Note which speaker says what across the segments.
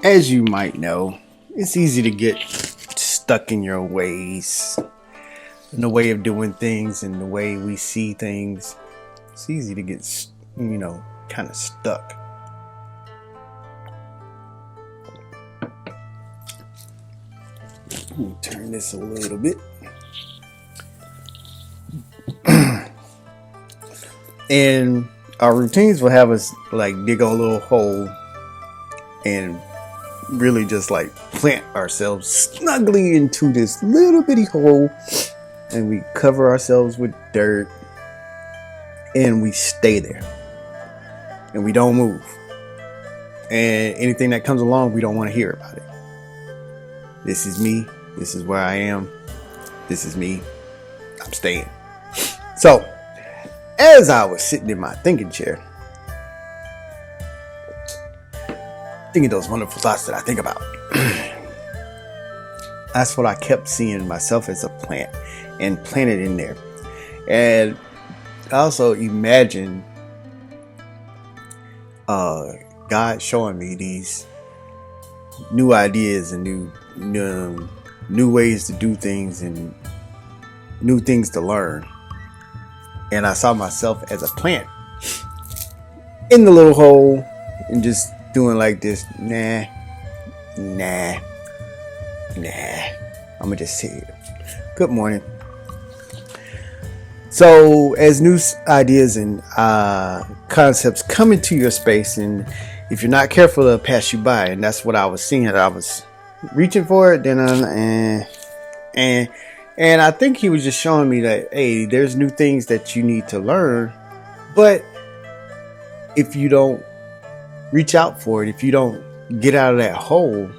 Speaker 1: As you might know, it's easy to get stuck in your ways, in the way of doing things, and the way we see things. It's easy to get, kind of stuck. Let me turn this a little bit. And our routines will have us like dig a little hole and really just like plant ourselves snugly into this little bitty hole, and we cover ourselves with dirt and we stay there and we don't move, and anything that comes along we don't want to hear about it. This is me, this is where I am, this is me, I'm staying. So as I was sitting in my thinking chair, thinking those wonderful thoughts that I think about, that's what I kept seeing myself as a plant and planted in there. And I also imagine God showing me these new ideas and new ways to do things and new things to learn. And I saw myself as a plant in the little hole and just doing like this. Nah. I'm gonna just sit here. Good morning. So as new ideas and concepts come into your space, and if you're not careful, they'll pass you by. And that's what I was seeing. I was reaching for it, then and I think he was just showing me that, hey, there's new things that you need to learn, but if you don't reach out for it, if you don't get out of that hole,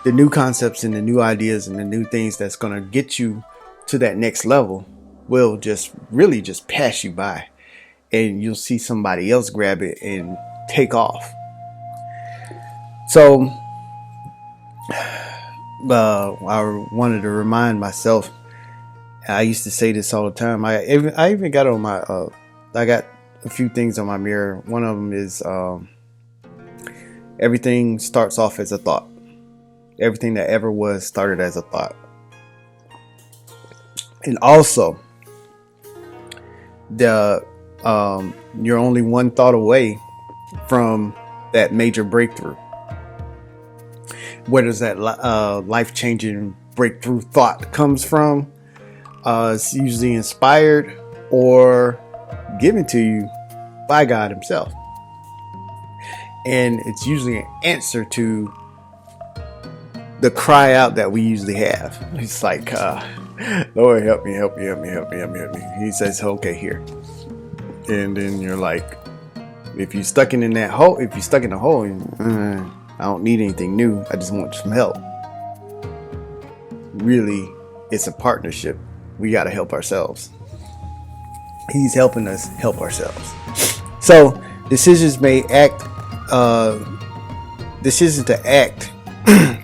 Speaker 1: the new concepts and the new ideas and the new things that's going to get you to that next level will just really just pass you by, and you'll see somebody else grab it and take off. So I wanted to remind myself. I used to say this all the time. I even got on my I got a few things on my mirror. One of them is everything starts off as a thought. Everything that ever was started as a thought. And also, you're only one thought away from that major breakthrough. Where does that life-changing breakthrough thought comes from? It's usually inspired or given to you by God himself. And it's usually an answer to the cry out that we usually have. It's like, Lord, help me. He says, okay, here. And then you're like, if you're stuck in that hole, I don't need anything new. I just want some help. Really, it's a partnership. We got to help ourselves. He's helping us help ourselves. So decisions to act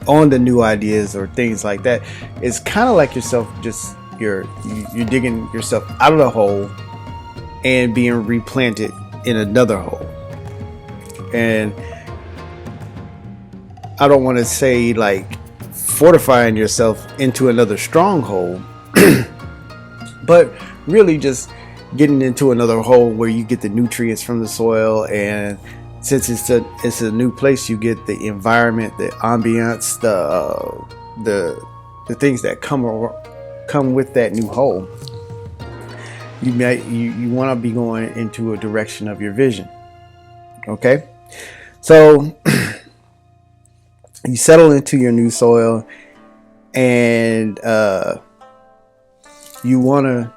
Speaker 1: on the new ideas or things like that. It's kind of like yourself, just you're digging yourself out of the hole and being replanted in another hole. And I don't want to say like fortifying yourself into another stronghold, but really just getting into another hole where you get the nutrients from the soil. And since it's a new place, you get the environment, the ambiance, the things that come with that new hole. You want to be going into a direction of your vision. Okay, so you settle into your new soil, and you want to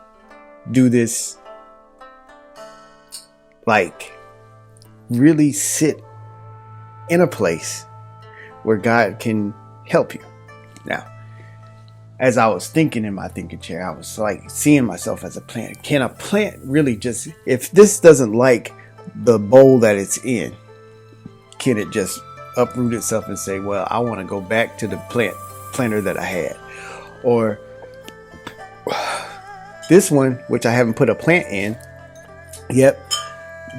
Speaker 1: do this, like really sit in a place where God can help you. Now, as I was thinking in my thinking chair, I was like seeing myself as a plant. Can a plant really just, if this doesn't like the bowl that it's in, can it just uproot itself and say, well, I want to go back to the planter that I had? Or this one, which I haven't put a plant in yet,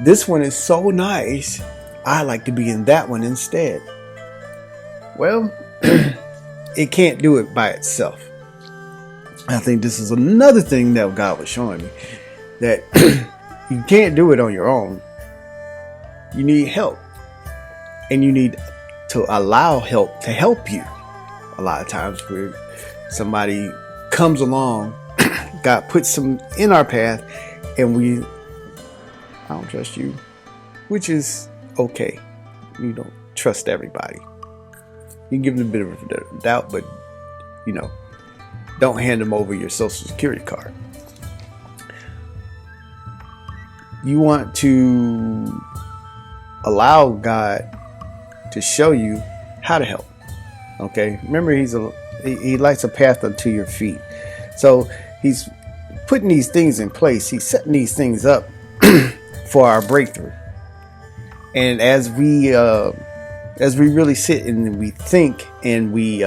Speaker 1: this one is so nice I like to be in that one instead. Well, it can't do it by itself. I think this is another thing that God was showing me, that you can't do it on your own. You need help, and you need to allow help to help you. A lot of times where somebody comes along, God puts some in our path, and I don't trust you, which is okay. You don't trust everybody. You can give them a bit of a doubt, but don't hand them over your social security card. You want to allow God to show you how to help. Okay, remember, he lights a path unto your feet. So he's putting these things in place. He's setting these things up for our breakthrough. And as we really sit and we think, and we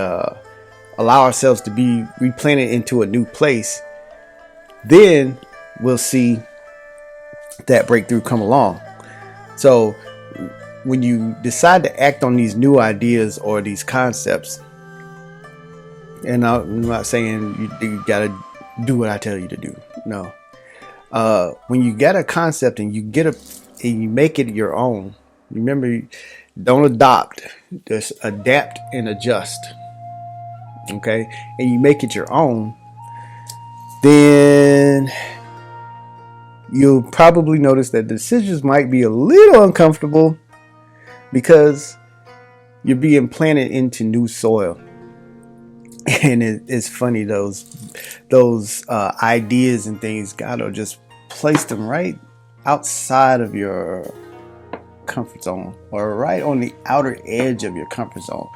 Speaker 1: allow ourselves to be replanted into a new place, then we'll see that breakthrough come along. So when you decide to act on these new ideas or these concepts, and I'm not saying you gotta do what I tell you to do. No. When you get a concept and you make it your own, remember, don't adopt, just adapt and adjust. Okay? And you make it your own, then you'll probably notice that the decisions might be a little uncomfortable, because you're being planted into new soil. And it's funny, those ideas and things, God will just place them right outside of your comfort zone, or right on the outer edge of your comfort zone.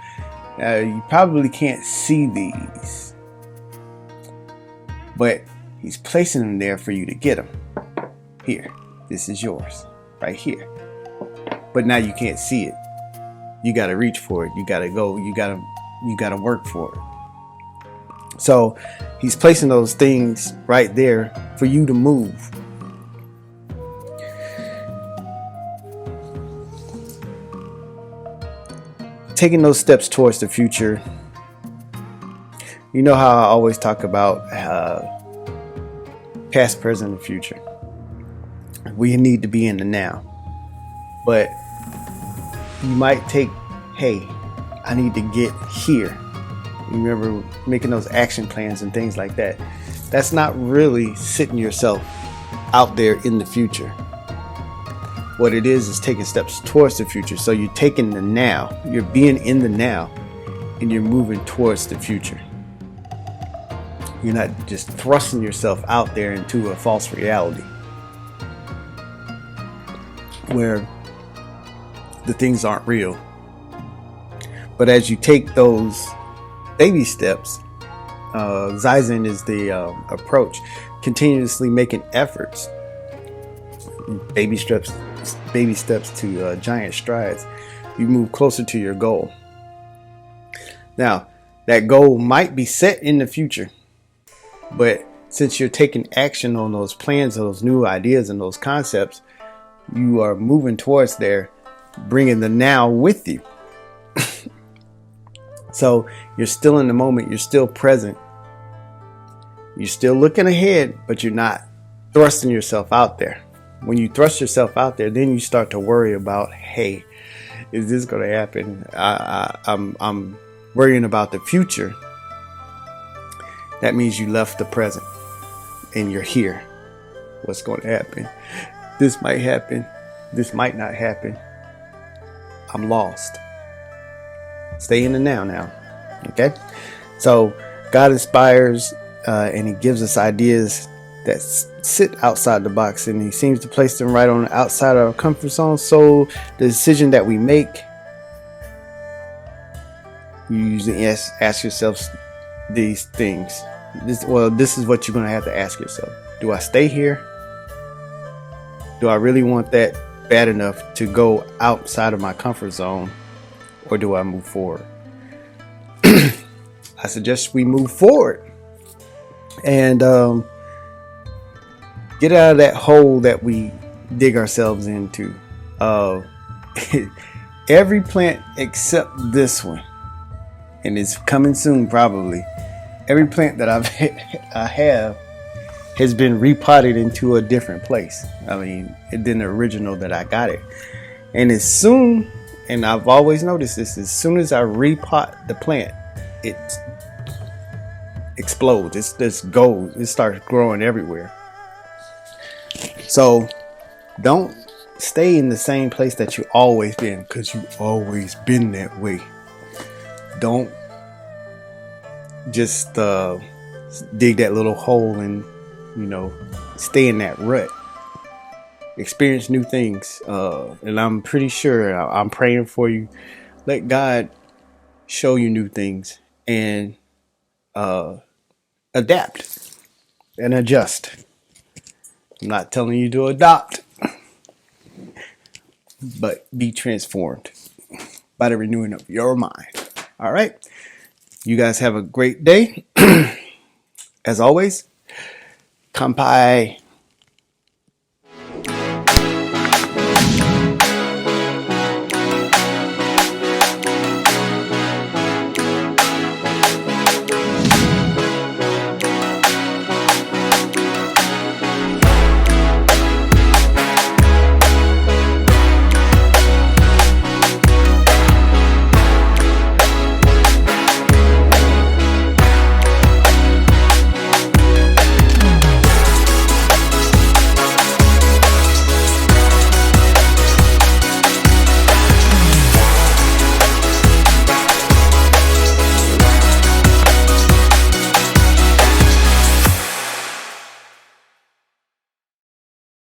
Speaker 1: You probably can't see these, but he's placing them there for you to get them. Here, this is yours, right here. But now you can't see it. You got to reach for it. You got to go. You got to work for it. So he's placing those things right there for you to move. Taking those steps towards the future. You know how I always talk about past, present, and future. We need to be in the now. But you might take, hey, I need to get here. You remember making those action plans and things like that. That's not really sitting yourself out there in the future. What it is taking steps towards the future. So you're taking the now, you're being in the now, and you're moving towards the future. You're not just thrusting yourself out there into a false reality where the things aren't real. But as you take those baby steps, zaizen is the approach, continuously making efforts, baby steps to giant strides, you move closer to your goal. Now, that goal might be set in the future, but since you're taking action on those plans, those new ideas, and those concepts, you are moving towards there, bringing the now with you. So you're still in the moment, you're still present, you're still looking ahead, but you're not thrusting yourself out there. When you thrust yourself out there, then you start to worry about, hey, is this going to happen? I'm worrying about the future. That means you left the present and you're here. What's going to happen? This might happen. This might not happen. I'm lost. Stay in the now. Okay? So God inspires and he gives us ideas that sit outside the box, and he seems to place them right on the outside of our comfort zone. So the decision that we make, you usually ask yourself these things. This is what you're going to have to ask yourself. Do I stay here? Do I really want that bad enough to go outside of my comfort zone, or do I move forward? I suggest we move forward and get out of that hole that we dig ourselves into, Every plant except this one, and it's coming soon probably. Every plant that I have has been repotted into a different place. I mean, than the original that I got it. And as soon, and I've always noticed this, as soon as I repot the plant, it explodes. It just goes. It starts growing everywhere. So don't stay in the same place that you always been, because you always been that way. Don't just dig that little hole and stay in that rut. Experience new things, and I'm pretty sure, I'm praying for you. Let God show you new things and adapt and adjust. I'm not telling you to adopt, but be transformed by the renewing of your mind. All right. You guys have a great day. As always, kampai.